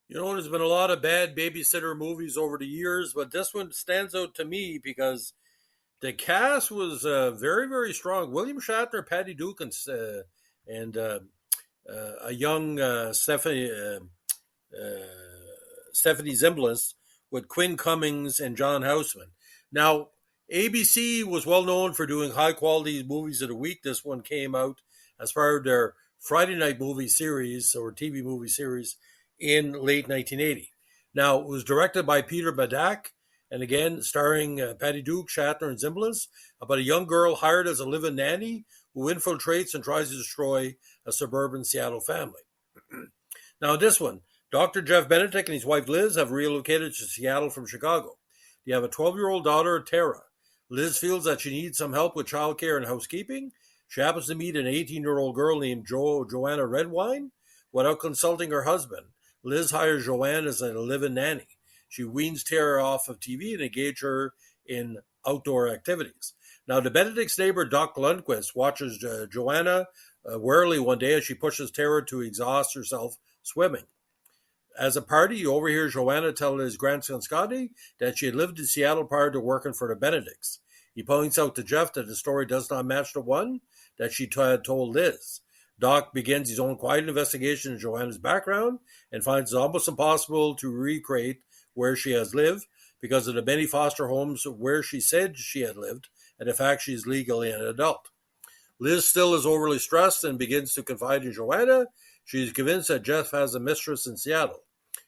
There's been a lot of bad babysitter movies over the years, but this one stands out to me because the cast was very, very strong. William Shatner, Patty Duke, and a young uh, Stephanie Zimbalist with Quinn Cummings and John Houseman. Now, ABC was well known for doing high quality movies of the week. This one came out as part of their Friday night movie series or TV movie series in late 1980. Now, it was directed by Peter Badak and again starring Patty Duke, Shatner, and Zimbalist about a young girl hired as a live-in nanny who infiltrates and tries to destroy a suburban Seattle family. Now, this one, Dr. Jeff Benedict and his wife Liz have relocated to Seattle from Chicago. They have a 12-year-old daughter, Tara. Liz feels that she needs some help with childcare and housekeeping. She happens to meet an 18-year-old girl named Joanna Redwine. Without consulting her husband, Liz hires Joanna as a live-in nanny. She weans Tara off of TV and engages her in outdoor activities. Now, the Benedict's neighbor, Doc Lundquist, watches Joanna warily one day as she pushes Tara to exhaust herself swimming. As a party, you overhear Joanna tell his grandson Scotty that she had lived in Seattle prior to working for the Benedicts. He points out to Jeff that the story does not match the one that she had told Liz. Doc begins his own quiet investigation of Joanna's background and finds it almost impossible to recreate where she has lived because of the many foster homes where she said she had lived and the fact she is legally an adult. Liz still is overly stressed and begins to confide in Joanna. She is convinced that Jeff has a mistress in Seattle.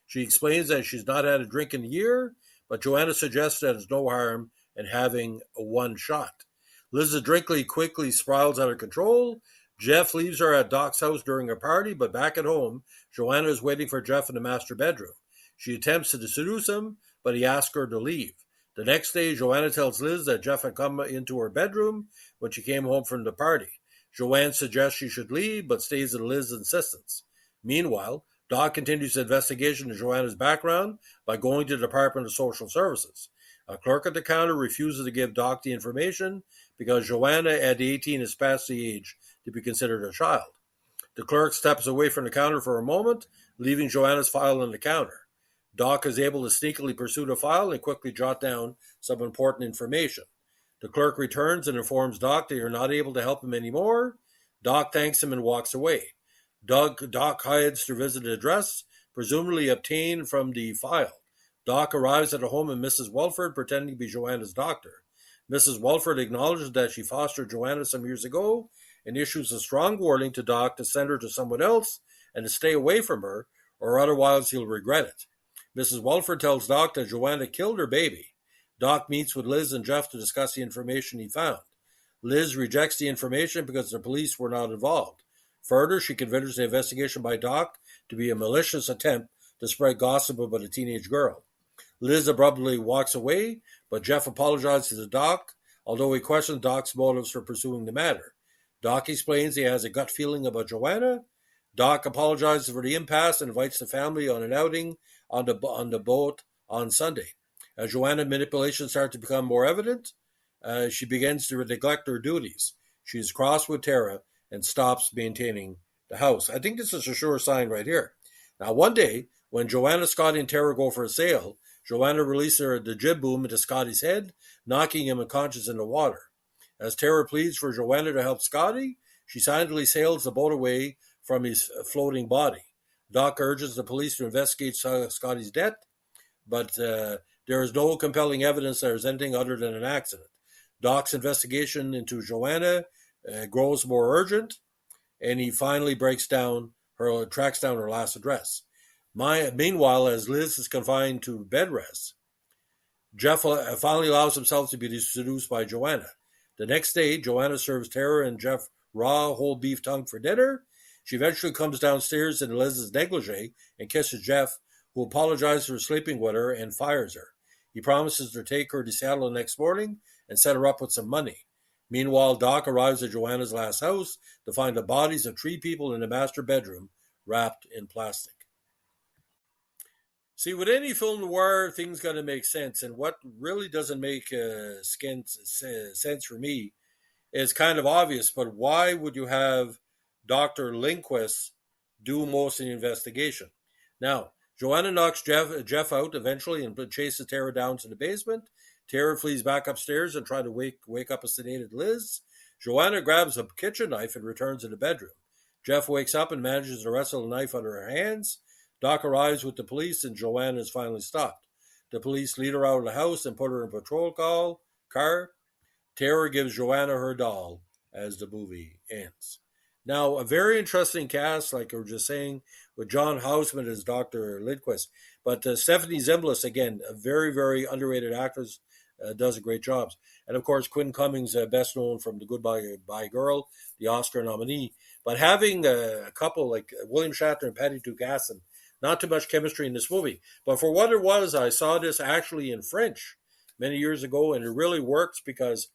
She explains that she's not had a drink in a year, but Joanna suggests that there's no harm in having a one shot. Liz's drink quickly spirals out of control. Jeff leaves her at Doc's house during a party, but back at home, Joanna is waiting for Jeff in the master bedroom. She attempts to seduce him, but he asks her to leave. The next day, Joanna tells Liz that Jeff had come into her bedroom when she came home from the party. Joanne suggests she should leave, but stays at Liz's insistence. Meanwhile, Doc continues the investigation of Joanna's background by going to the Department of Social Services. A clerk at the counter refuses to give Doc the information because Joanna at 18 is past the age to be considered a child. The clerk steps away from the counter for a moment, leaving Joanna's file on the counter. Doc is able to sneakily pursue the file and quickly jot down some important information. The clerk returns and informs Doc that you're not able to help him anymore. Doc thanks him and walks away. Doc hides to visit the address, presumably obtained from the file. Doc arrives at the home of Mrs. Welford, pretending to be Joanna's doctor. Mrs. Welford acknowledges that she fostered Joanna some years ago and issues a strong warning to Doc to send her to someone else and to stay away from her, or otherwise he'll regret it. Mrs. Welford tells Doc that Joanna killed her baby. Doc meets with Liz and Jeff to discuss the information he found. Liz rejects the information because the police were not involved. Further, she considers the investigation by Doc to be a malicious attempt to spread gossip about a teenage girl. Liz abruptly walks away, but Jeff apologizes to Doc, although he questions Doc's motives for pursuing the matter. Doc explains he has a gut feeling about Joanna. Doc apologizes for the impasse and invites the family on an outing on the boat on Sunday. As Joanna's manipulations start to become more evident, she begins to neglect her duties. She is cross with Tara and stops maintaining the house. I think this is a sure sign right here. Now, one day, when Joanna, Scotty, and Tara go for a sail, Joanna releases the jib boom into Scotty's head, knocking him unconscious in the water. As Tara pleads for Joanna to help Scotty, she silently sails the boat away from his floating body. Doc urges the police to investigate Scotty's death, but there is no compelling evidence there is anything other than an accident. Doc's investigation into Joanna grows more urgent, and he finally tracks down her last address. Meanwhile, as Liz is confined to bed rest, Jeff finally allows himself to be seduced by Joanna. The next day, Joanna serves Tara and Jeff raw whole beef tongue for dinner. She eventually comes downstairs in Liz's negligee and kisses Jeff, who apologizes for sleeping with her and fires her. He promises to take her to Seattle the next morning and set her up with some money. Meanwhile, Doc arrives at Joanna's last house to find the bodies of 3 people in the master bedroom wrapped in plastic. See, with any film noir, things got to make sense. And what really doesn't make sense for me is kind of obvious, but why would you have Dr. Lindquist do most of the investigation? Now, Joanna knocks Jeff out eventually and chases Tara down to the basement. Tara flees back upstairs and tries to wake up a sedated Liz. Joanna grabs a kitchen knife and returns to the bedroom. Jeff wakes up and manages to wrestle the knife under her hands. Doc arrives with the police and Joanna is finally stopped. The police lead her out of the house and put her in a patrol car. Tara gives Joanna her doll as the movie ends. Now, a very interesting cast, like we were just saying, with John Houseman as Dr. Lindquist. But Stephanie Zimbalist, again, a very, very underrated actress, does a great job. And of course, Quinn Cummings, best known from The Goodbye Girl, the Oscar nominee. But having a couple like William Shatner and Patty Duke Astin, not too much chemistry in this movie. But for what it was, I saw this actually in French many years ago, and it really works because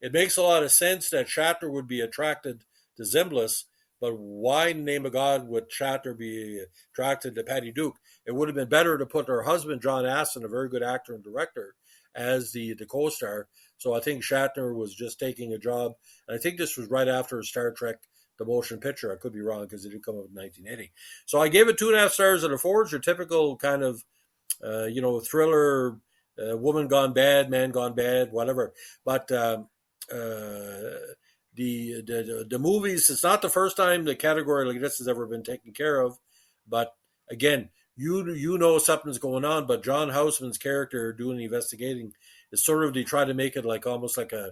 it makes a lot of sense that Shatner would be attracted to Zimbalist, but why in the name of God would Shatner be attracted to Patty Duke? It would have been better to put her husband, John Astin, a very good actor and director, as the co-star. So I think Shatner was just taking a job. And I think this was right after Star Trek, the motion picture. I could be wrong because it did come out in 1980. So I gave it 2.5 stars out of 4. It's your typical kind of, thriller, woman gone bad, man gone bad, whatever. But the movies, it's not the first time the category like this has ever been taken care of. But again, you know something's going on, but John Houseman's character doing the investigating is sort of, they try to make it like almost like a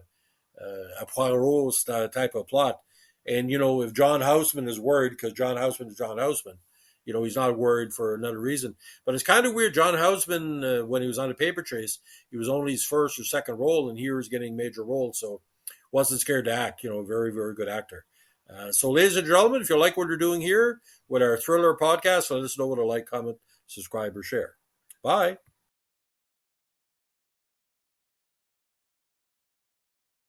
Poirot type of plot. And if John Houseman is worried, because John Houseman is John Houseman, he's not worried for another reason. But it's kind of weird. John Houseman, when he was on The Paper Chase, he was only his first or second role, and here he's getting major roles. So wasn't scared to act. Very, very good actor. So, ladies and gentlemen, if you like what we're doing here with our thriller podcast, let us know what you like, comment, subscribe, or share. Bye.